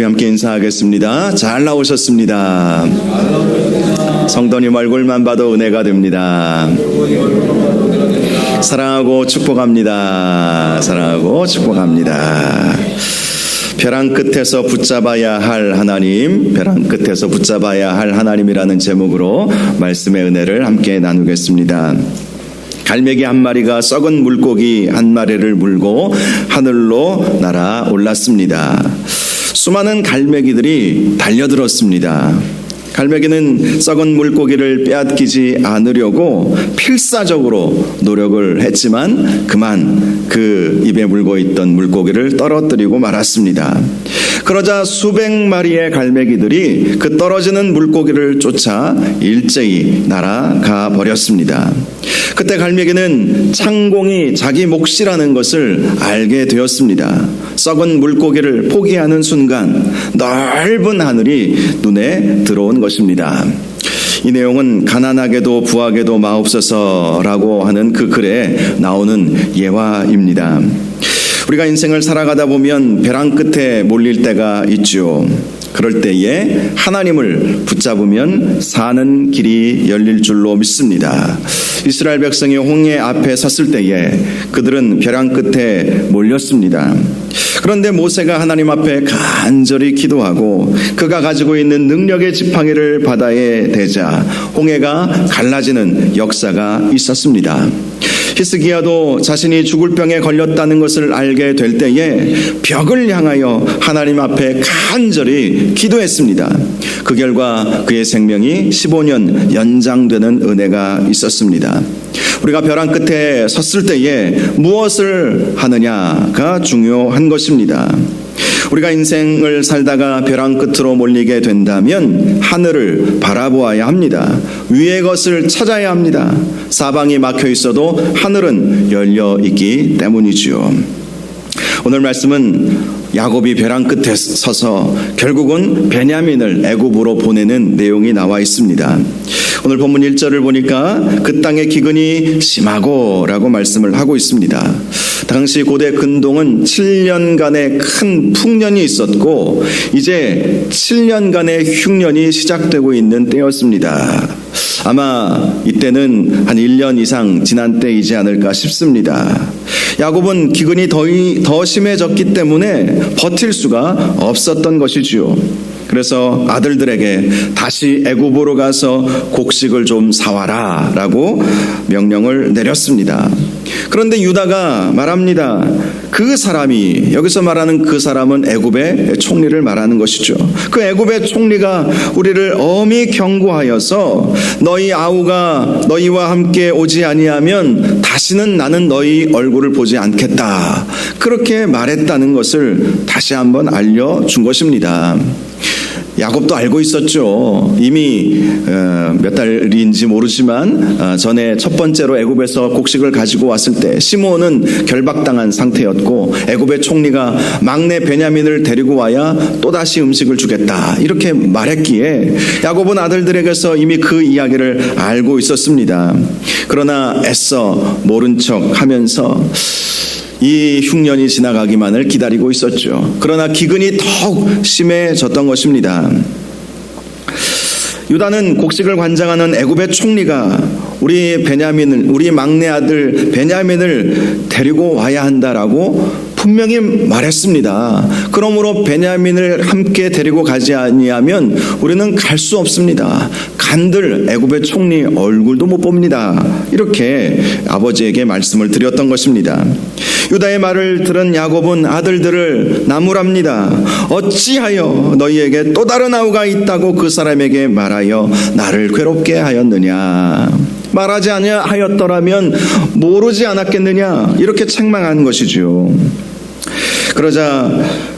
우리 함께 인사하겠습니다. 잘 나오셨습니다. 성도님 얼굴만 봐도 은혜가 됩니다. 사랑하고 축복합니다. 사랑하고 축복합니다. 벼랑 끝에서 붙잡아야 할 하나님, 벼랑 끝에서 붙잡아야 할 하나님이라는 제목으로 말씀의 은혜를 함께 나누겠습니다. 갈매기 한 마리가 썩은 물고기 한 마리를 물고 하늘로 날아올랐습니다. 수많은 갈매기들이 달려들었습니다. 갈매기는 썩은 물고기를 빼앗기지 않으려고 필사적으로 노력을 했지만 그만 그 입에 물고 있던 물고기를 떨어뜨리고 말았습니다. 그러자 수백 마리의 갈매기들이 그 떨어지는 물고기를 쫓아 일제히 날아가 버렸습니다. 그때 갈매기는 창공이 자기 몫이라는 것을 알게 되었습니다. 썩은 물고기를 포기하는 순간 넓은 하늘이 눈에 들어온 것입니다. 이 내용은 가난하게도 부하게도 마옵소서라고 하는 그 글에 나오는 예화입니다. 우리가 인생을 살아가다 보면 벼랑 끝에 몰릴 때가 있죠. 그럴 때에 하나님을 붙잡으면 사는 길이 열릴 줄로 믿습니다. 이스라엘 백성이 홍해 앞에 섰을 때에 그들은 벼랑 끝에 몰렸습니다. 그런데 모세가 하나님 앞에 간절히 기도하고 그가 가지고 있는 능력의 지팡이를 바다에 대자 홍해가 갈라지는 역사가 있었습니다. 히스기야도 자신이 죽을 병에 걸렸다는 것을 알게 될 때에 벽을 향하여 하나님 앞에 간절히 기도했습니다. 그 결과 그의 생명이 15년 연장되는 은혜가 있었습니다. 우리가 벼랑 끝에 섰을 때에 무엇을 하느냐가 중요한 것입니다. 우리가 인생을 살다가 벼랑 끝으로 몰리게 된다면 하늘을 바라보아야 합니다. 위의 것을 찾아야 합니다. 사방이 막혀 있어도 하늘은 열려 있기 때문이지요. 오늘 말씀은 야곱이 벼랑 끝에 서서 결국은 베냐민을 애굽으로 보내는 내용이 나와 있습니다. 오늘 본문 1절을 보니까 그 땅의 기근이 심하고 라고 말씀을 하고 있습니다. 당시 고대 근동은 7년간의 큰 풍년이 있었고 이제 7년간의 흉년이 시작되고 있는 때였습니다. 아마 이때는 한 1년 이상 지난 때이지 않을까 싶습니다. 야곱은 기근이 더 심해졌기 때문에 버틸 수가 없었던 것이지요. 그래서 아들들에게 다시 애굽으로 가서 곡식을 좀 사와라 라고 명령을 내렸습니다. 그런데 유다가 말합니다. 그 사람이, 여기서 말하는 그 사람은 애굽의 총리를 말하는 것이죠. 그 애굽의 총리가 우리를 엄히 경고하여서 너희 아우가 너희와 함께 오지 아니하면 다시는 나는 너희 얼굴을 보지 않겠다. 그렇게 말했다는 것을 다시 한번 알려준 것입니다. 야곱도 알고 있었죠. 이미 몇 달인지 모르지만 전에 첫 번째로 애굽에서 곡식을 가지고 왔을 때 시므온은 결박당한 상태였고 애굽의 총리가 막내 베냐민을 데리고 와야 또다시 음식을 주겠다 이렇게 말했기에 야곱은 아들들에게서 이미 그 이야기를 알고 있었습니다. 그러나 애써 모른 척 하면서 이 흉년이 지나가기만을 기다리고 있었죠. 그러나 기근이 더욱 심해졌던 것입니다. 유다는 곡식을 관장하는 애굽의 총리가 우리 막내 아들 베냐민을 데리고 와야 한다라고 분명히 말했습니다. 그러므로 베냐민을 함께 데리고 가지 아니하면 우리는 갈 수 없습니다. 간들 애굽의 총리 얼굴도 못 봅니다. 이렇게 아버지에게 말씀을 드렸던 것입니다. 유다의 말을 들은 야곱은 아들들을 나무랍니다. 어찌하여 너희에게 또 다른 아우가 있다고 그 사람에게 말하여 나를 괴롭게 하였느냐. 말하지 아니하였더라면 모르지 않았겠느냐. 이렇게 책망한 것이죠. 그러자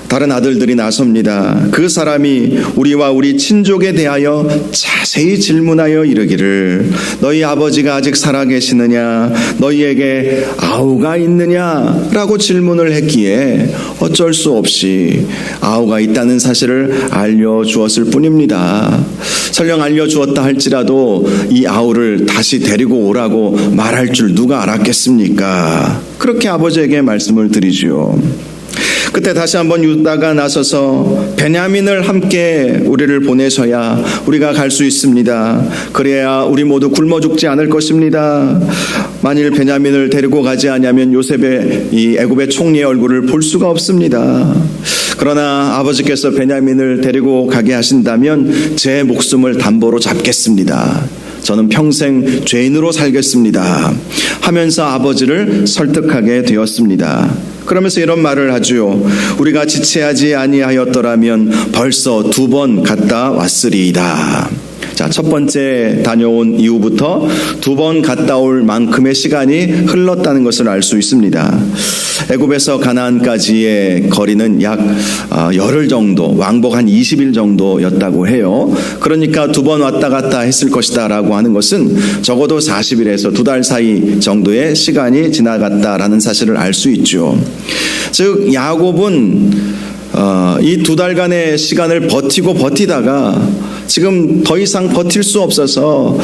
다른 아들들이 나섭니다. 그 사람이 우리와 우리 친족에 대하여 자세히 질문하여 이르기를 너희 아버지가 아직 살아계시느냐 너희에게 아우가 있느냐 라고 질문을 했기에 어쩔 수 없이 아우가 있다는 사실을 알려주었을 뿐입니다. 설령 알려주었다 할지라도 이 아우를 다시 데리고 오라고 말할 줄 누가 알았겠습니까? 그렇게 아버지에게 말씀을 드리지요. 그때 다시 한번 유다가 나서서 베냐민을 함께 우리를 보내셔야 우리가 갈 수 있습니다. 그래야 우리 모두 굶어 죽지 않을 것입니다. 만일 베냐민을 데리고 가지 않으면 요셉의 이 애굽의 총리의 얼굴을 볼 수가 없습니다. 그러나 아버지께서 베냐민을 데리고 가게 하신다면 제 목숨을 담보로 잡겠습니다. 저는 평생 죄인으로 살겠습니다 하면서 아버지를 설득하게 되었습니다. 그러면서 이런 말을 하죠. 우리가 지체하지 아니하였더라면 벌써 2번 갔다 왔으리이다. 자, 첫 번째 다녀온 이후부터 2번 갔다 올 만큼의 시간이 흘렀다는 것을 알 수 있습니다. 애굽에서 가나안까지의 거리는 약 열흘 정도, 왕복 한 20일 정도였다고 해요. 그러니까 2번 왔다 갔다 했을 것이다 라고 하는 것은 적어도 40일에서 2달 사이 정도의 시간이 지나갔다라는 사실을 알 수 있죠. 즉 야곱은 이 2달간의 시간을 버티다가 지금 더 이상 버틸 수 없어서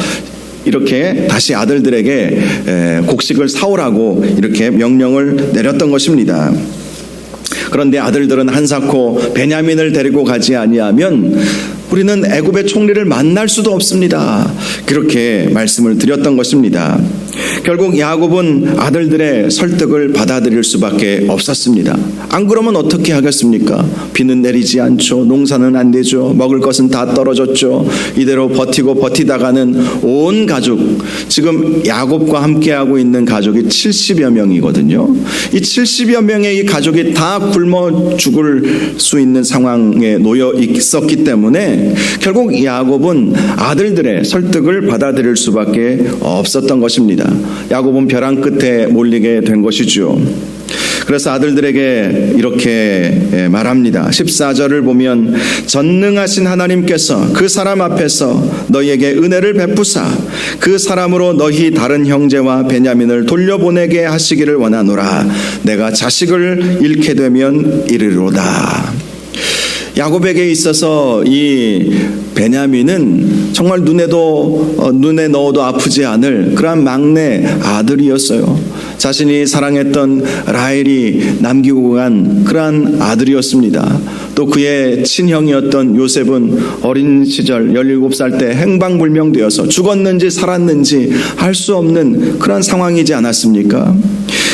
이렇게 다시 아들들에게 곡식을 사오라고 이렇게 명령을 내렸던 것입니다. 그런데 아들들은 한사코 베냐민을 데리고 가지 아니하면 우리는 애굽의 총리를 만날 수도 없습니다. 그렇게 말씀을 드렸던 것입니다. 결국 야곱은 아들들의 설득을 받아들일 수밖에 없었습니다. 안 그러면 어떻게 하겠습니까? 비는 내리지 않죠. 농사는 안 되죠. 먹을 것은 다 떨어졌죠. 이대로 버티다가는 온 가족, 지금 야곱과 함께하고 있는 가족이 70여 명이거든요. 이 70여 명의 이 가족이 다 굶어 죽을 수 있는 상황에 놓여 있었기 때문에 결국 야곱은 아들들의 설득을 받아들일 수밖에 없었던 것입니다. 야곱은 벼랑 끝에 몰리게 된 것이죠. 그래서 아들들에게 이렇게 말합니다. 14절을 보면 전능하신 하나님께서 그 사람 앞에서 너희에게 은혜를 베푸사 그 사람으로 너희 다른 형제와 베냐민을 돌려보내게 하시기를 원하노라. 내가 자식을 잃게 되면 이르리로다. 야곱에게 있어서 이 베냐민은 정말 눈에 넣어도 아프지 않을 그러한 막내 아들이었어요. 자신이 사랑했던 라헬이 남기고 간 그러한 아들이었습니다. 또 그의 친형이었던 요셉은 어린 시절 17살 때 행방불명되어서 죽었는지 살았는지 알 수 없는 그런 상황이지 않았습니까?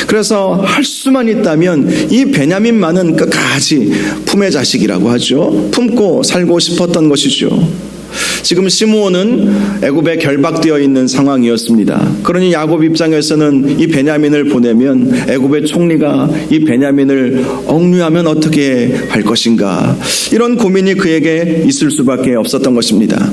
그래서 할 수만 있다면 이 베냐민만은 끝까지 품의 자식이라고 하죠. 품고 살고 싶었던 것이죠. 지금 시므온은 애굽에 결박되어 있는 상황이었습니다. 그러니 야곱 입장에서는 이 베냐민을 보내면 애굽의 총리가 이 베냐민을 억류하면 어떻게 할 것인가, 이런 고민이 그에게 있을 수밖에 없었던 것입니다.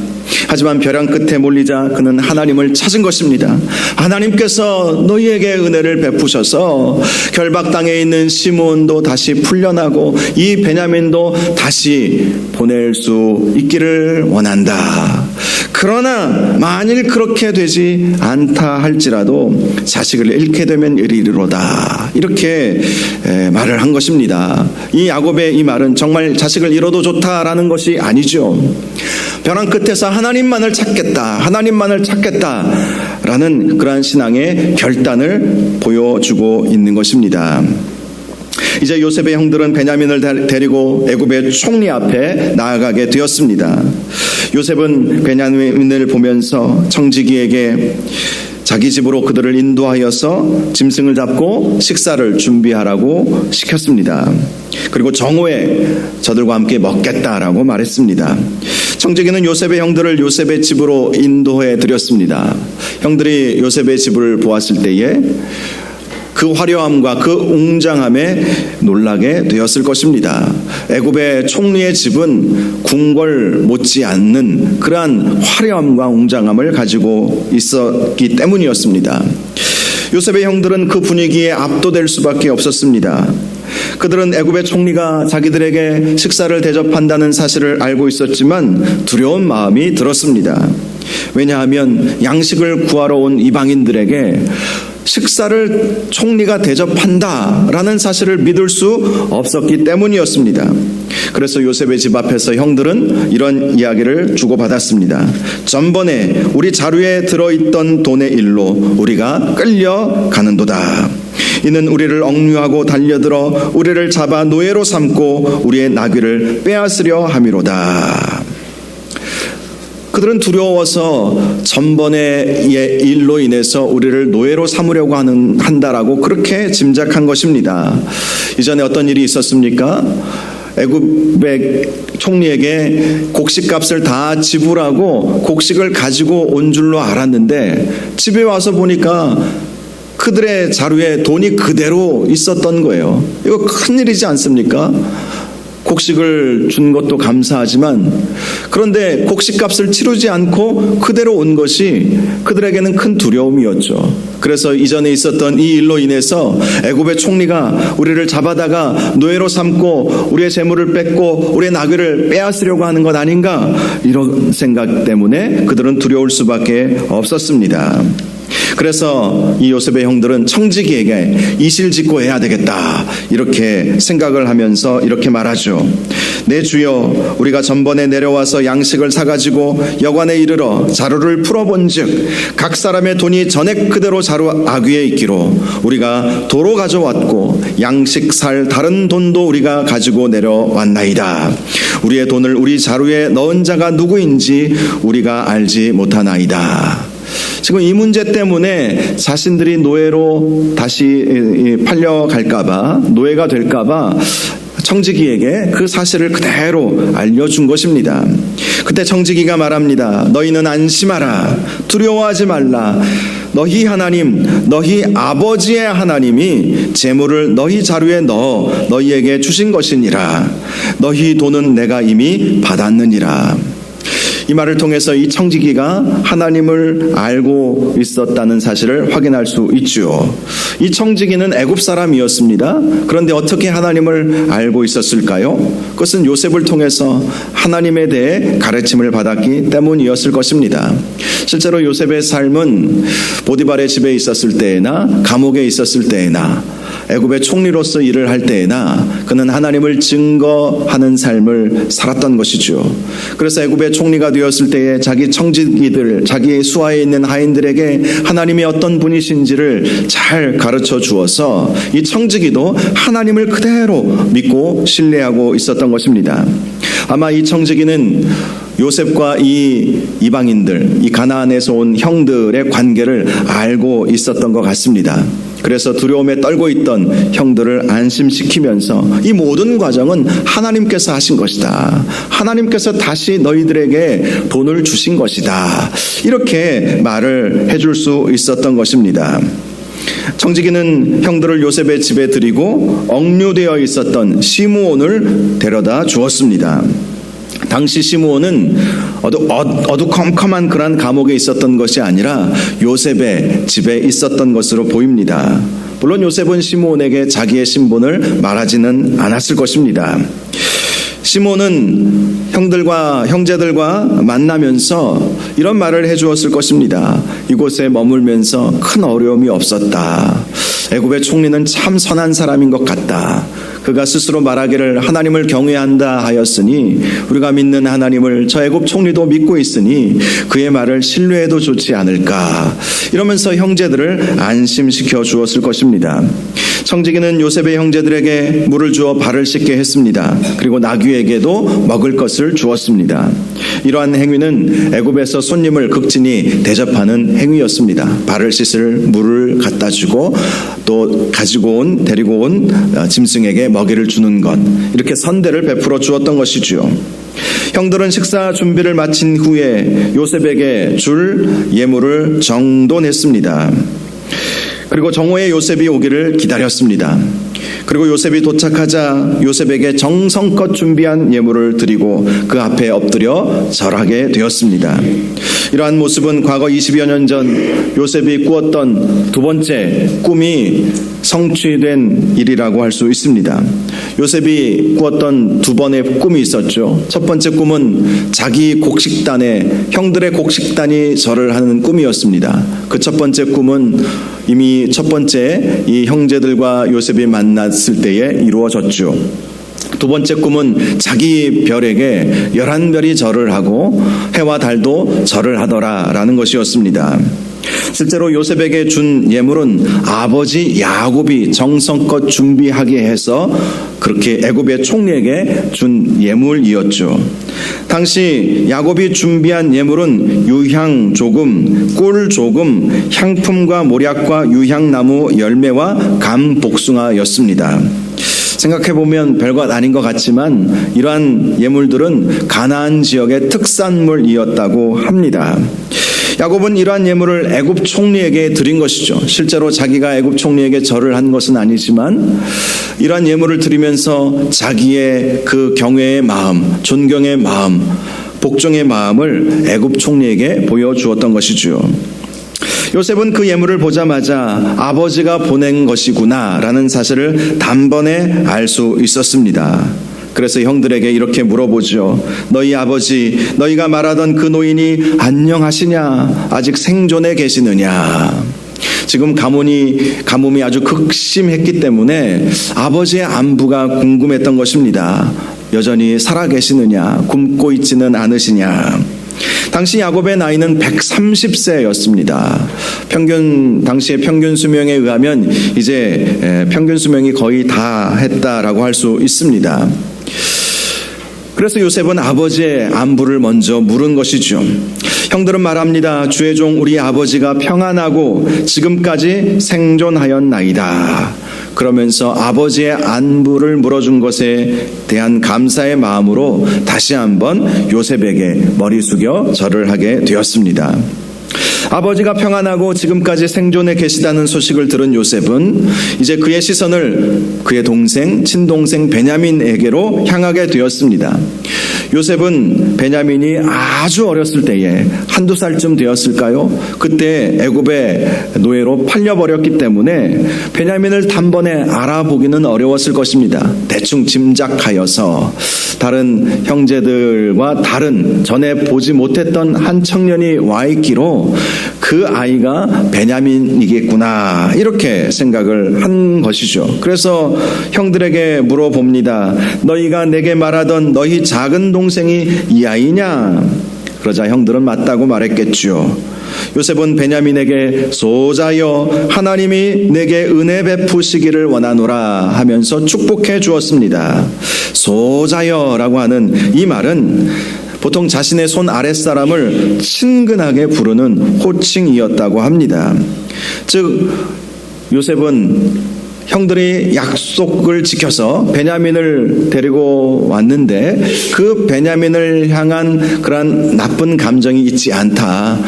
하지만 벼랑 끝에 몰리자 그는 하나님을 찾은 것입니다. 하나님께서 너희에게 은혜를 베푸셔서 결박당에 있는 시므온도 다시 풀려나고 이 베냐민도 다시 보낼 수 있기를 원한다. 그러나 만일 그렇게 되지 않다 할지라도 자식을 잃게 되면 이르리로다. 이렇게 말을 한 것입니다. 이 야곱의 이 말은 정말 자식을 잃어도 좋다라는 것이 아니죠. 벼랑 끝에서 하나님만을 찾겠다라는 그러한 신앙의 결단을 보여주고 있는 것입니다. 이제 요셉의 형들은 베냐민을 데리고 애굽의 총리 앞에 나아가게 되었습니다. 요셉은 베냐민을 보면서 청지기에게 자기 집으로 그들을 인도하여서 짐승을 잡고 식사를 준비하라고 시켰습니다. 그리고 정오에 저들과 함께 먹겠다라고 말했습니다. 청지기는 요셉의 형들을 요셉의 집으로 인도해 드렸습니다. 형들이 요셉의 집을 보았을 때에 그 화려함과 그 웅장함에 놀라게 되었을 것입니다. 애굽의 총리의 집은 궁궐 못지않는 그러한 화려함과 웅장함을 가지고 있었기 때문이었습니다. 요셉의 형들은 그 분위기에 압도될 수밖에 없었습니다. 그들은 애굽의 총리가 자기들에게 식사를 대접한다는 사실을 알고 있었지만 두려운 마음이 들었습니다. 왜냐하면 양식을 구하러 온 이방인들에게 식사를 총리가 대접한다라는 사실을 믿을 수 없었기 때문이었습니다. 그래서 요셉의 집 앞에서 형들은 이런 이야기를 주고받았습니다. 전번에 우리 자루에 들어있던 돈의 일로 우리가 끌려가는도다. 이는 우리를 억류하고 달려들어 우리를 잡아 노예로 삼고 우리의 나귀를 빼앗으려 함이로다. 그들은 두려워서 전번의 일로 인해서 우리를 노예로 삼으려고 한다라고 그렇게 짐작한 것입니다. 이전에 어떤 일이 있었습니까? 애굽의 총리에게 곡식값을 다 지불하고 곡식을 가지고 온 줄로 알았는데 집에 와서 보니까 그들의 자루에 돈이 그대로 있었던 거예요. 이거 큰일이지 않습니까? 곡식을 준 것도 감사하지만 그런데 곡식값을 치르지 않고 그대로 온 것이 그들에게는 큰 두려움이었죠. 그래서 이전에 있었던 이 일로 인해서 애굽의 총리가 우리를 잡아다가 노예로 삼고 우리의 재물을 뺏고 우리의 나귀를 빼앗으려고 하는 것 아닌가, 이런 생각 때문에 그들은 두려울 수밖에 없었습니다. 그래서 이 요셉의 형들은 청지기에게 이실직고해야 되겠다, 이렇게 생각을 하면서 이렇게 말하죠. 내 주여, 우리가 전번에 내려와서 양식을 사가지고 여관에 이르러 자루를 풀어본즉 각 사람의 돈이 전액 그대로 자루 아귀에 있기로 우리가 도로 가져왔고 양식 살 다른 돈도 우리가 가지고 내려왔나이다. 우리의 돈을 우리 자루에 넣은 자가 누구인지 우리가 알지 못하나이다. 지금 이 문제 때문에 자신들이 노예로 다시 팔려갈까봐, 노예가 될까봐 청지기에게 그 사실을 그대로 알려준 것입니다. 그때 청지기가 말합니다. 너희는 안심하라. 두려워하지 말라. 너희 하나님, 너희 아버지의 하나님이 재물을 너희 자루에 넣어 너희에게 주신 것이니라. 너희 돈은 내가 이미 받았느니라. 이 말을 통해서 이 청지기가 하나님을 알고 있었다는 사실을 확인할 수 있죠. 이 청지기는 애굽 사람이었습니다. 그런데 어떻게 하나님을 알고 있었을까요? 그것은 요셉을 통해서 하나님에 대해 가르침을 받았기 때문이었을 것입니다. 실제로 요셉의 삶은 보디발의 집에 있었을 때에나 감옥에 있었을 때에나 애굽의 총리로서 일을 할 때에나 그는 하나님을 증거하는 삶을 살았던 것이죠. 그래서 애굽의 총리가 되었을 때에 자기 청지기들, 자기 수하에 있는 하인들에게 하나님이 어떤 분이신지를 잘 가르쳐 주어서 이 청지기도 하나님을 그대로 믿고 신뢰하고 있었던 것입니다. 아마 이 청지기는 요셉과 이 이방인들, 이 가나안에서 온 형들의 관계를 알고 있었던 것 같습니다. 그래서 두려움에 떨고 있던 형들을 안심시키면서 이 모든 과정은 하나님께서 하신 것이다. 하나님께서 다시 너희들에게 돈을 주신 것이다. 이렇게 말을 해줄 수 있었던 것입니다. 청지기는 형들을 요셉의 집에 들이고 억류되어 있었던 시므온을 데려다 주었습니다. 당시 시므온은 어두컴컴한 그런 감옥에 있었던 것이 아니라 요셉의 집에 있었던 것으로 보입니다. 물론 요셉은 시므온에게 자기의 신분을 말하지는 않았을 것입니다. 시므온은 형제들과 만나면서 이런 말을 해주었을 것입니다. 이곳에 머물면서 큰 어려움이 없었다. 애굽의 총리는 참 선한 사람인 것 같다. 그가 스스로 말하기를 하나님을 경외한다 하였으니 우리가 믿는 하나님을 저 애굽 총리도 믿고 있으니 그의 말을 신뢰해도 좋지 않을까, 이러면서 형제들을 안심시켜 주었을 것입니다. 청지기는 요셉의 형제들에게 물을 주어 발을 씻게 했습니다. 그리고 나귀에게도 먹을 것을 주었습니다. 이러한 행위는 애굽에서 손님을 극진히 대접하는 행위였습니다. 발을 씻을 물을 갖다 주고 또 데리고 온 짐승에게 먹이를 주는 것, 이렇게 선대를 베풀어 주었던 것이죠. 형들은 식사 준비를 마친 후에 요셉에게 줄 예물을 정돈했습니다. 그리고 정오에 요셉이 오기를 기다렸습니다. 그리고 요셉이 도착하자 요셉에게 정성껏 준비한 예물을 드리고 그 앞에 엎드려 절하게 되었습니다. 이러한 모습은 과거 20여 년 전 요셉이 꾸었던 두 번째 꿈이 성취된 일이라고 할 수 있습니다. 요셉이 꾸었던 두 번의 꿈이 있었죠. 첫 번째 꿈은 자기 곡식단에, 형들의 곡식단이 절을 하는 꿈이었습니다. 그 첫 번째 꿈은 이미 첫 번째 이 형제들과 요셉이 만났을 때에 이루어졌죠. 두 번째 꿈은 자기 별에게 11별이 절을 하고 해와 달도 절을 하더라라는 것이었습니다. 실제로 요셉에게 준 예물은 아버지 야곱이 정성껏 준비하게 해서 그렇게 애굽의 총리에게 준 예물이었죠. 당시 야곱이 준비한 예물은 유향 조금, 꿀 조금, 향품과 모략과 유향나무 열매와 감 복숭아였습니다. 생각해보면 별것 아닌 것 같지만 이러한 예물들은 가나안 지역의 특산물이었다고 합니다. 야곱은 이러한 예물을 애굽 총리에게 드린 것이죠. 실제로 자기가 애굽 총리에게 절을 한 것은 아니지만 이러한 예물을 드리면서 자기의 그 경외의 마음, 존경의 마음, 복종의 마음을 애굽 총리에게 보여주었던 것이죠. 요셉은 그 예물을 보자마자 아버지가 보낸 것이구나 라는 사실을 단번에 알 수 있었습니다. 그래서 형들에게 이렇게 물어보죠. 너희 아버지, 너희가 말하던 그 노인이 안녕하시냐? 아직 생존해 계시느냐? 지금 가뭄이 아주 극심했기 때문에 아버지의 안부가 궁금했던 것입니다. 여전히 살아 계시느냐? 굶고 있지는 않으시냐? 당시 야곱의 나이는 130세였습니다. 당시의 평균 수명에 의하면 이제 평균 수명이 거의 다 했다라고 할 수 있습니다. 그래서 요셉은 아버지의 안부를 먼저 물은 것이죠. 형들은 말합니다. 주의 종 우리 아버지가 평안하고 지금까지 생존하였나이다. 그러면서 아버지의 안부를 물어준 것에 대한 감사의 마음으로 다시 한번 요셉에게 머리 숙여 절을 하게 되었습니다. 아버지가 평안하고 지금까지 생존해 계시다는 소식을 들은 요셉은 이제 그의 시선을 그의 동생, 친동생 베냐민에게로 향하게 되었습니다. 요셉은 베냐민이 아주 어렸을 때에 한두 살쯤 되었을까요? 그때 애굽의 노예로 팔려버렸기 때문에 베냐민을 단번에 알아보기는 어려웠을 것입니다. 대충 짐작하여서 다른 형제들과 다른 전에 보지 못했던 한 청년이 와 있기로 그 아이가 베냐민이겠구나 이렇게 생각을 한 것이죠. 그래서 형들에게 물어봅니다. 너희가 내게 말하던 너희 작은 동생이 이 아이냐? 그러자 형들은 맞다고 말했겠죠. 요셉은 베냐민에게 소자여 하나님이 내게 은혜 베푸시기를 원하노라 하면서 축복해 주었습니다. 소자여라고 하는 이 말은 보통 자신의 손 아랫사람을 친근하게 부르는 호칭이었다고 합니다. 즉 요셉은 형들이 약속을 지켜서 베냐민을 데리고 왔는데 그 베냐민을 향한 그런 나쁜 감정이 있지 않다.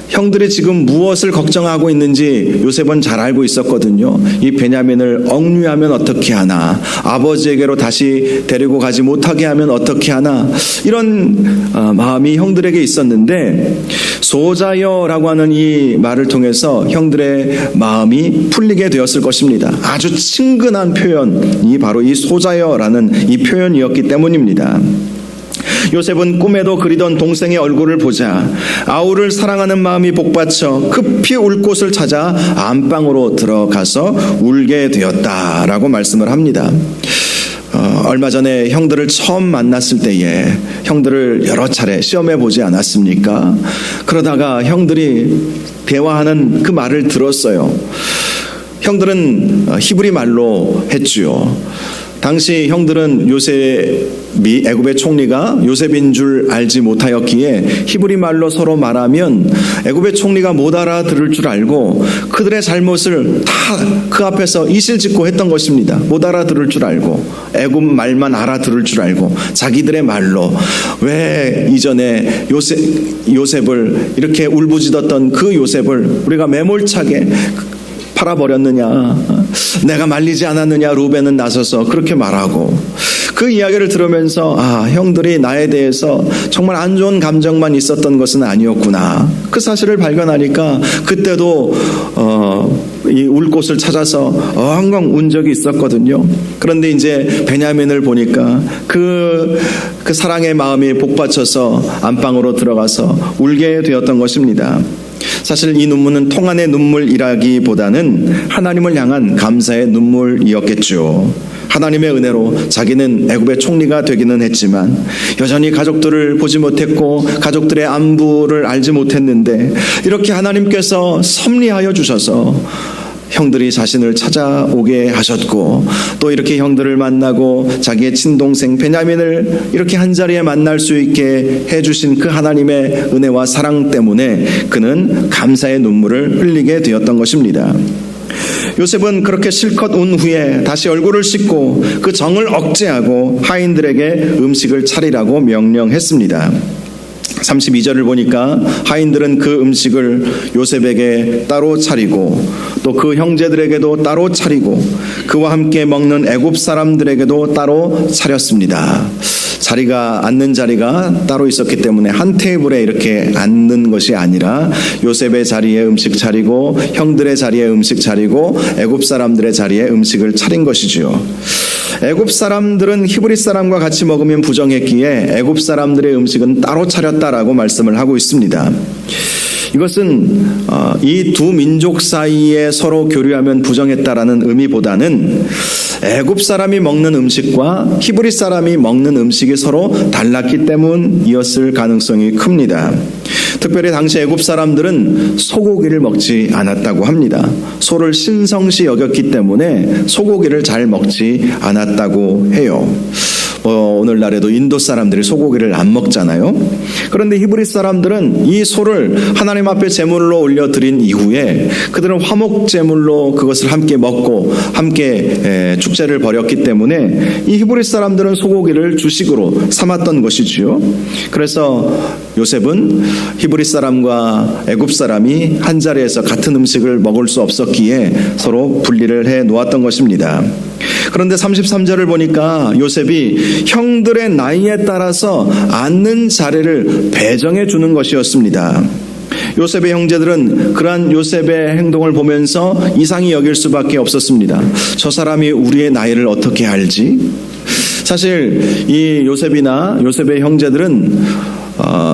형들이 지금 무엇을 걱정하고 있는지 요셉은 잘 알고 있었거든요. 이 베냐민을 억류하면 어떻게 하나, 아버지에게로 다시 데리고 가지 못하게 하면 어떻게 하나, 이런 마음이 형들에게 있었는데 소자여라고 하는 이 말을 통해서 형들의 마음이 풀리게 되었을 것입니다. 아주 친근한 표현이 바로 이 소자여라는 이 표현이었기 때문입니다. 요셉은 꿈에도 그리던 동생의 얼굴을 보자 아우를 사랑하는 마음이 복받쳐 급히 울 곳을 찾아 안방으로 들어가서 울게 되었다라고 말씀을 합니다. 얼마 전에 형들을 처음 만났을 때에 형들을 여러 차례 시험해 보지 않았습니까? 그러다가 형들이 대화하는 그 말을 들었어요. 형들은 히브리 말로 했지요. 당시 형들은 요셉이 애굽의 총리가 요셉인 줄 알지 못하였기에 히브리 말로 서로 말하면 애굽의 총리가 못 알아들을 줄 알고 그들의 잘못을 다 그 앞에서 이실직고 했던 것입니다. 못 알아들을 줄 알고 애굽 말만 알아들을 줄 알고 자기들의 말로 왜 이전에 요셉을 이렇게 울부짖었던 그 요셉을 우리가 매몰차게 팔아버렸느냐, 내가 말리지 않았느냐, 루벤은 나서서 그렇게 말하고 그 이야기를 들으면서 형들이 나에 대해서 정말 안 좋은 감정만 있었던 것은 아니었구나. 그 사실을 발견하니까 그때도 이 울 곳을 찾아서 엉엉 운 적이 있었거든요. 그런데 이제 베냐민을 보니까 그 사랑의 마음이 복받쳐서 안방으로 들어가서 울게 되었던 것입니다. 사실 이 눈물은 통한의 눈물이라기보다는 하나님을 향한 감사의 눈물이었겠죠. 하나님의 은혜로 자기는 애굽의 총리가 되기는 했지만 여전히 가족들을 보지 못했고 가족들의 안부를 알지 못했는데 이렇게 하나님께서 섭리하여 주셔서 형들이 자신을 찾아오게 하셨고 또 이렇게 형들을 만나고 자기의 친동생 베냐민을 이렇게 한자리에 만날 수 있게 해주신 그 하나님의 은혜와 사랑 때문에 그는 감사의 눈물을 흘리게 되었던 것입니다. 요셉은 그렇게 실컷 온 후에 다시 얼굴을 씻고 그 정을 억제하고 하인들에게 음식을 차리라고 명령했습니다. 32절을 보니까 하인들은 그 음식을 요셉에게 따로 차리고 또 그 형제들에게도 따로 차리고 그와 함께 먹는 애굽 사람들에게도 따로 차렸습니다. 앉는 자리가 따로 있었기 때문에 한 테이블에 이렇게 앉는 것이 아니라 요셉의 자리에 음식 차리고 형들의 자리에 음식 차리고 애굽 사람들의 자리에 음식을 차린 것이지요. 애굽 사람들은 히브리 사람과 같이 먹으면 부정했기에 애굽 사람들의 음식은 따로 차렸다라고 말씀을 하고 있습니다. 이것은 이 두 민족 사이에 서로 교류하면 부정했다라는 의미보다는 애굽 사람이 먹는 음식과 히브리 사람이 먹는 음식이 서로 달랐기 때문이었을 가능성이 큽니다. 특별히 당시 애굽 사람들은 소고기를 먹지 않았다고 합니다. 소를 신성시 여겼기 때문에 소고기를 잘 먹지 않았다고 해요. 오늘날에도 인도 사람들이 소고기를 안 먹잖아요. 그런데 히브리 사람들은 이 소를 하나님 앞에 제물로 올려드린 이후에 그들은 화목 제물로 그것을 함께 먹고 함께 축제를 벌였기 때문에 이 히브리 사람들은 소고기를 주식으로 삼았던 것이지요. 그래서 요셉은 히브리 사람과 애굽 사람이 한 자리에서 같은 음식을 먹을 수 없었기에 서로 분리를 해 놓았던 것입니다. 그런데 33절을 보니까 요셉이 형들의 나이에 따라서 앉는 자리를 배정해 주는 것이었습니다. 요셉의 형제들은 그러한 요셉의 행동을 보면서 이상히 여길 수밖에 없었습니다. 저 사람이 우리의 나이를 어떻게 알지? 사실 이 요셉이나 요셉의 형제들은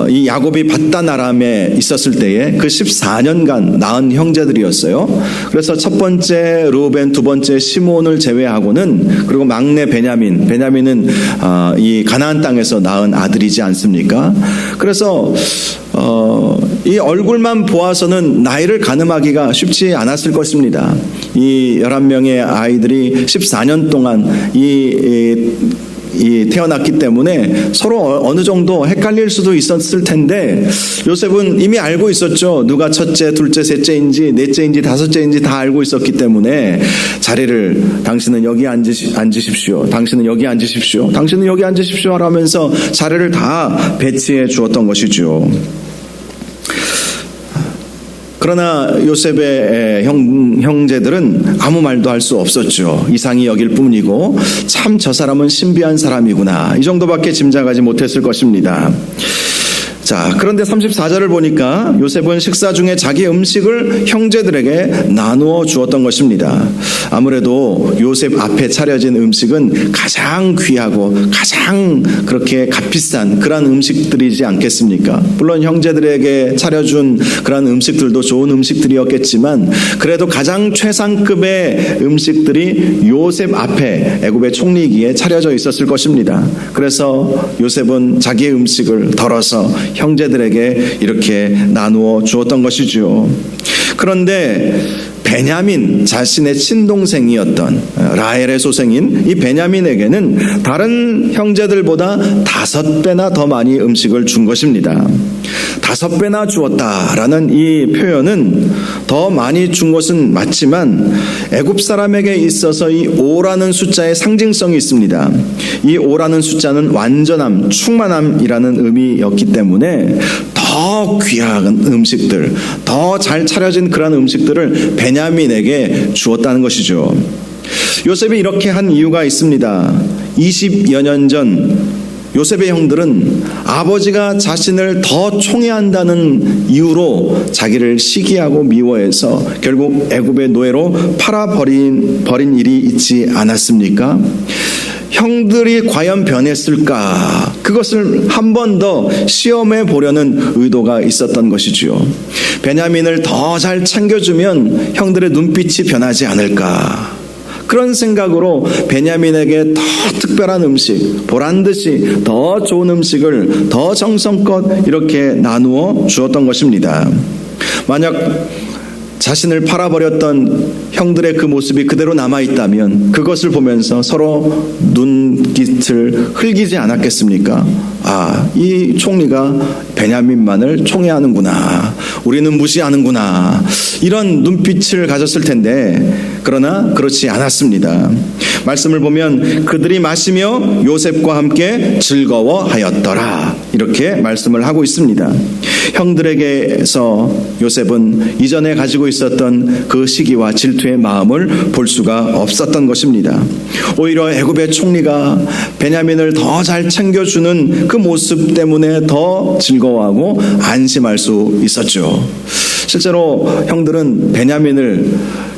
이 야곱이 밧단 아람에 있었을 때에 그 14년간 낳은 형제들이었어요. 그래서 첫 번째 루벤, 두 번째 시몬을 제외하고는 그리고 막내 베냐민은 이 가나안 땅에서 낳은 아들이지 않습니까? 그래서 이 얼굴만 보아서는 나이를 가늠하기가 쉽지 않았을 것입니다. 이 11명의 아이들이 14년 동안 태어났기 때문에 서로 어느 정도 헷갈릴 수도 있었을 텐데 요셉은 이미 알고 있었죠. 누가 첫째, 둘째, 셋째인지 넷째인지 다섯째인지 다 알고 있었기 때문에 자리를 당신은 여기 앉으십시오. 당신은 여기 앉으십시오. 당신은 여기 앉으십시오 하면서 자리를 다 배치해 주었던 것이죠. 그러나 요셉의 형제들은 아무 말도 할 수 없었죠. 이상히 여길 뿐이고 참 저 사람은 신비한 사람이구나. 이 정도밖에 짐작하지 못했을 것입니다. 자, 그런데 34절을 보니까 요셉은 식사 중에 자기 음식을 형제들에게 나누어 주었던 것입니다. 아무래도 요셉 앞에 차려진 음식은 가장 귀하고 가장 그렇게 값비싼 그런 음식들이지 않겠습니까? 물론 형제들에게 차려준 그런 음식들도 좋은 음식들이었겠지만 그래도 가장 최상급의 음식들이 요셉 앞에 애굽의 총리기에 차려져 있었을 것입니다. 그래서 요셉은 자기의 음식을 덜어서 형제들에게 이렇게 나누어 주었던 것이죠. 그런데 베냐민, 자신의 친동생이었던 라헬의 소생인 이 베냐민에게는 다른 형제들보다 5배나 더 많이 음식을 준 것입니다. 5배나 주었다라는 이 표현은 더 많이 준 것은 맞지만 애굽 사람에게 있어서 이 5라는 숫자의 상징성이 있습니다. 이 5라는 숫자는 완전함, 충만함이라는 의미였기 때문에 더 귀한 음식들, 더 잘 차려진 그런 음식들을 베냐민에게 주었다는 것이죠. 요셉이 이렇게 한 이유가 있습니다. 20여 년 전 요셉의 형들은 아버지가 자신을 더 총애한다는 이유로 자기를 시기하고 미워해서 결국 애굽의 노예로 팔아버린 일이 있지 않았습니까? 형들이 과연 변했을까? 그것을 한 번 더 시험해 보려는 의도가 있었던 것이지요. 베냐민을 더 잘 챙겨주면 형들의 눈빛이 변하지 않을까? 그런 생각으로 베냐민에게 더 특별한 음식, 보란듯이 더 좋은 음식을 더 정성껏 이렇게 나누어 주었던 것입니다. 만약 자신을 팔아버렸던 형들의 그 모습이 그대로 남아있다면 그것을 보면서 서로 눈깃을 흘기지 않았겠습니까? 아, 이 총리가 베냐민만을 총애하는구나, 우리는 무시하는구나, 이런 눈빛을 가졌을 텐데, 그러나 그렇지 않았습니다. 말씀을 보면 그들이 마시며 요셉과 함께 즐거워하였더라, 이렇게 말씀을 하고 있습니다. 형들에게서 요셉은 이전에 가지고 있었던 그 시기와 질투의 마음을 볼 수가 없었던 것입니다. 오히려 애굽의 총리가 베냐민을 더 잘 챙겨주는 그 모습 때문에 더 즐거워하고 안심할 수 있었죠. 실제로 형들은 베냐민을,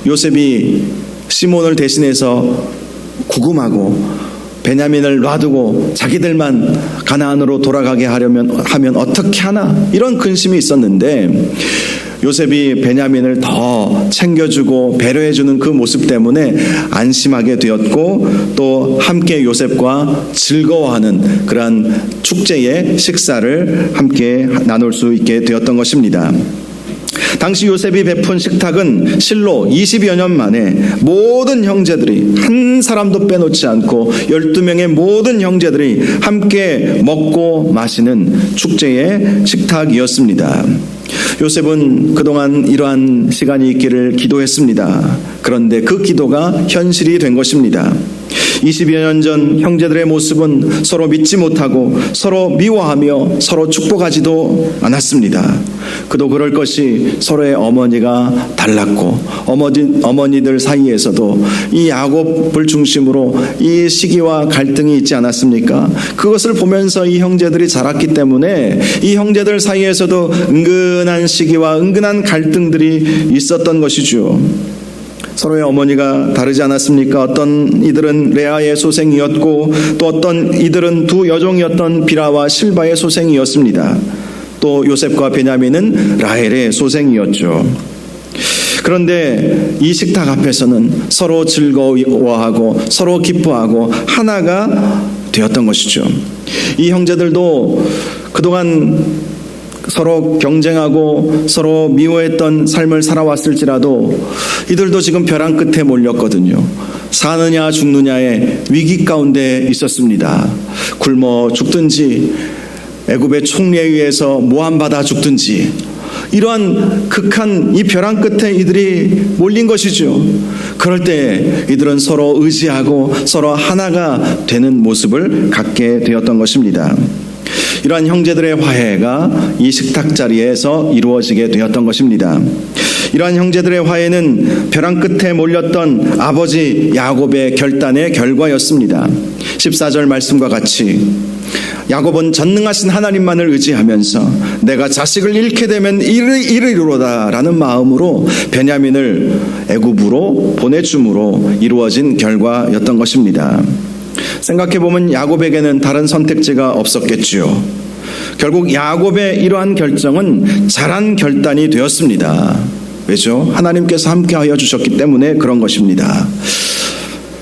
요셉이 시몬을 대신해서 구금하고 베냐민을 놔두고 자기들만 가나안으로 돌아가게 하면 어떻게 하나, 이런 근심이 있었는데 요셉이 베냐민을 더 챙겨주고 배려해주는 그 모습 때문에 안심하게 되었고, 또 함께 요셉과 즐거워하는 그러한 축제의 식사를 함께 나눌 수 있게 되었던 것입니다. 당시 요셉이 베푼 식탁은 실로 20여 년 만에 모든 형제들이 한 사람도 빼놓지 않고 12명의 모든 형제들이 함께 먹고 마시는 축제의 식탁이었습니다. 요셉은 그동안 이러한 시간이 있기를 기도했습니다. 그런데 그 기도가 현실이 된 것입니다. 20여 년 전 형제들의 모습은 서로 믿지 못하고 서로 미워하며 서로 축복하지도 않았습니다. 그도 그럴 것이 서로의 어머니가 달랐고 어머니들 사이에서도 이 야곱을 중심으로 이 시기와 갈등이 있지 않았습니까? 그것을 보면서 이 형제들이 자랐기 때문에 이 형제들 사이에서도 은근한 시기와 은근한 갈등들이 있었던 것이죠. 서로의 어머니가 다르지 않았습니까? 어떤 이들은 레아의 소생이었고 또 어떤 이들은 두 여종이었던 비라와 실바의 소생이었습니다. 또 요셉과 베냐민은 라헬의 소생이었죠. 그런데 이 식탁 앞에서는 서로 즐거워하고 서로 기뻐하고 하나가 되었던 것이죠. 이 형제들도 그동안 서로 경쟁하고 서로 미워했던 삶을 살아왔을지라도 이들도 지금 벼랑 끝에 몰렸거든요. 사느냐 죽느냐의 위기 가운데 있었습니다. 굶어 죽든지 애굽의 총리에 의해서 모함받아 죽든지, 이러한 극한 이 벼랑 끝에 이들이 몰린 것이죠. 그럴 때 이들은 서로 의지하고 서로 하나가 되는 모습을 갖게 되었던 것입니다. 이러한 형제들의 화해가 이 식탁 자리에서 이루어지게 되었던 것입니다. 이러한 형제들의 화해는 벼랑 끝에 몰렸던 아버지 야곱의 결단의 결과였습니다. 14절 말씀과 같이 야곱은 전능하신 하나님만을 의지하면서 내가 자식을 잃게 되면 이르리로다 라는 마음으로 베냐민을 애굽으로 보내줌으로 이루어진 결과였던 것입니다. 생각해보면 야곱에게는 다른 선택지가 없었겠지요. 결국 야곱의 이러한 결정은 잘한 결단이 되었습니다. 왜죠? 하나님께서 함께하여 주셨기 때문에 그런 것입니다.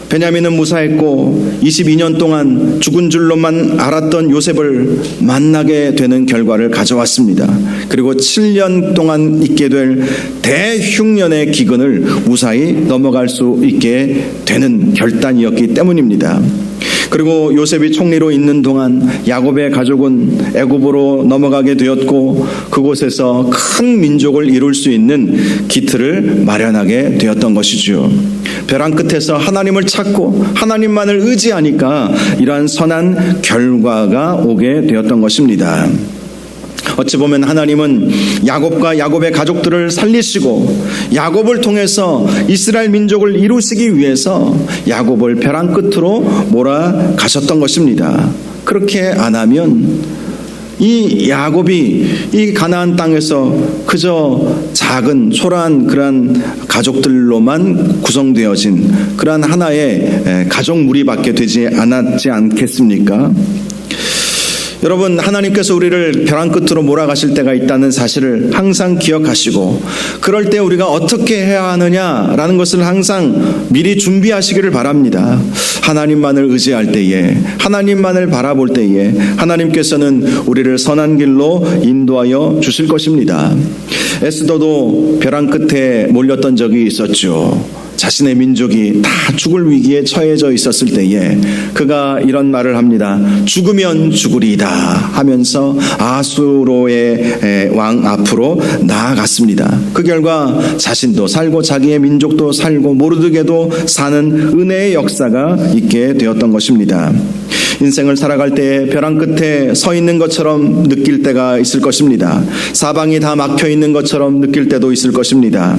베냐민은 무사했고 22년 동안 죽은 줄로만 알았던 요셉을 만나게 되는 결과를 가져왔습니다. 그리고 7년 동안 있게 될 대흉년의 기근을 무사히 넘어갈 수 있게 되는 결단이었기 때문입니다. 그리고 요셉이 총리로 있는 동안 야곱의 가족은 애굽으로 넘어가게 되었고 그곳에서 큰 민족을 이룰 수 있는 기틀을 마련하게 되었던 것이죠. 벼랑 끝에서 하나님을 찾고 하나님만을 의지하니까 이러한 선한 결과가 오게 되었던 것입니다. 어찌 보면 하나님은 야곱과 야곱의 가족들을 살리시고 야곱을 통해서 이스라엘 민족을 이루시기 위해서 야곱을 벼랑 끝으로 몰아가셨던 것입니다. 그렇게 안 하면 이 야곱이 이 가나안 땅에서 그저 작은 초라한 그러한 가족들로만 구성되어진 그러한 하나의 가족 무리밖에 되지 않았지 않겠습니까? 여러분, 하나님께서 우리를 벼랑 끝으로 몰아가실 때가 있다는 사실을 항상 기억하시고, 그럴 때 우리가 어떻게 해야 하느냐라는 것을 항상 미리 준비하시기를 바랍니다. 하나님만을 의지할 때에, 하나님만을 바라볼 때에 하나님께서는 우리를 선한 길로 인도하여 주실 것입니다. 에스더도 벼랑 끝에 몰렸던 적이 있었죠. 자신의 민족이 다 죽을 위기에 처해져 있었을 때에 그가 이런 말을 합니다. 죽으면 죽으리이다 하면서 아수로의 왕 앞으로 나아갔습니다. 그 결과 자신도 살고 자기의 민족도 살고 모르드게도 사는 은혜의 역사가 있게 되었던 것입니다. 인생을 살아갈 때 벼랑 끝에 서 있는 것처럼 느낄 때가 있을 것입니다. 사방이 다 막혀 있는 것처럼 느낄 때도 있을 것입니다.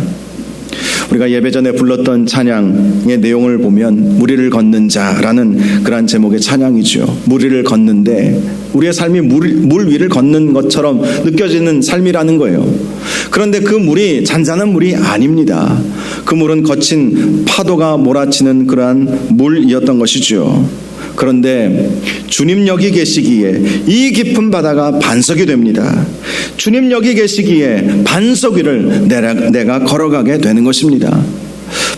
우리가 예배 전에 불렀던 찬양의 내용을 보면 무리를 걷는 자라는 그러한 제목의 찬양이죠. 무리를 걷는데 우리의 삶이 물 위를 걷는 것처럼 느껴지는 삶이라는 거예요. 그런데 그 물이 잔잔한 물이 아닙니다. 그 물은 거친 파도가 몰아치는 그러한 물이었던 것이죠. 그런데 주님 여기 계시기에 이 깊은 바다가 반석이 됩니다. 주님 여기 계시기에 반석 위를 내가 걸어가게 되는 것입니다.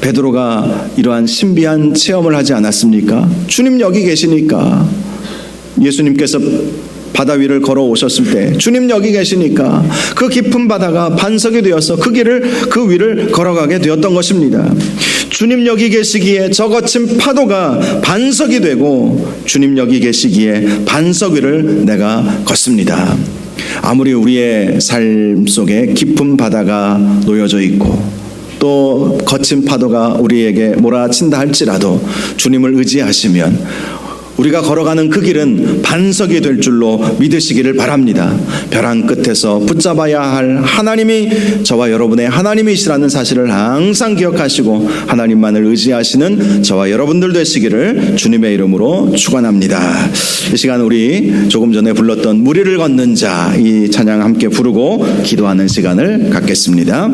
베드로가 이러한 신비한 체험을 하지 않았습니까? 주님 여기 계시니까, 예수님께서 바다 위를 걸어오셨을 때 주님 여기 계시니까 그 깊은 바다가 반석이 되어서 그 위를 걸어가게 되었던 것입니다. 주님 여기 계시기에 저 거친 파도가 반석이 되고 주님 여기 계시기에 반석 위를 내가 걷습니다. 아무리 우리의 삶 속에 깊은 바다가 놓여져 있고 또 거친 파도가 우리에게 몰아친다 할지라도 주님을 의지하시면 우리가 걸어가는 그 길은 반석이 될 줄로 믿으시기를 바랍니다. 벼랑 끝에서 붙잡아야 할 하나님이 저와 여러분의 하나님이시라는 사실을 항상 기억하시고 하나님만을 의지하시는 저와 여러분들 되시기를 주님의 이름으로 축원합니다. 이 시간 우리 조금 전에 불렀던 무리를 걷는 자, 이 찬양 함께 부르고 기도하는 시간을 갖겠습니다.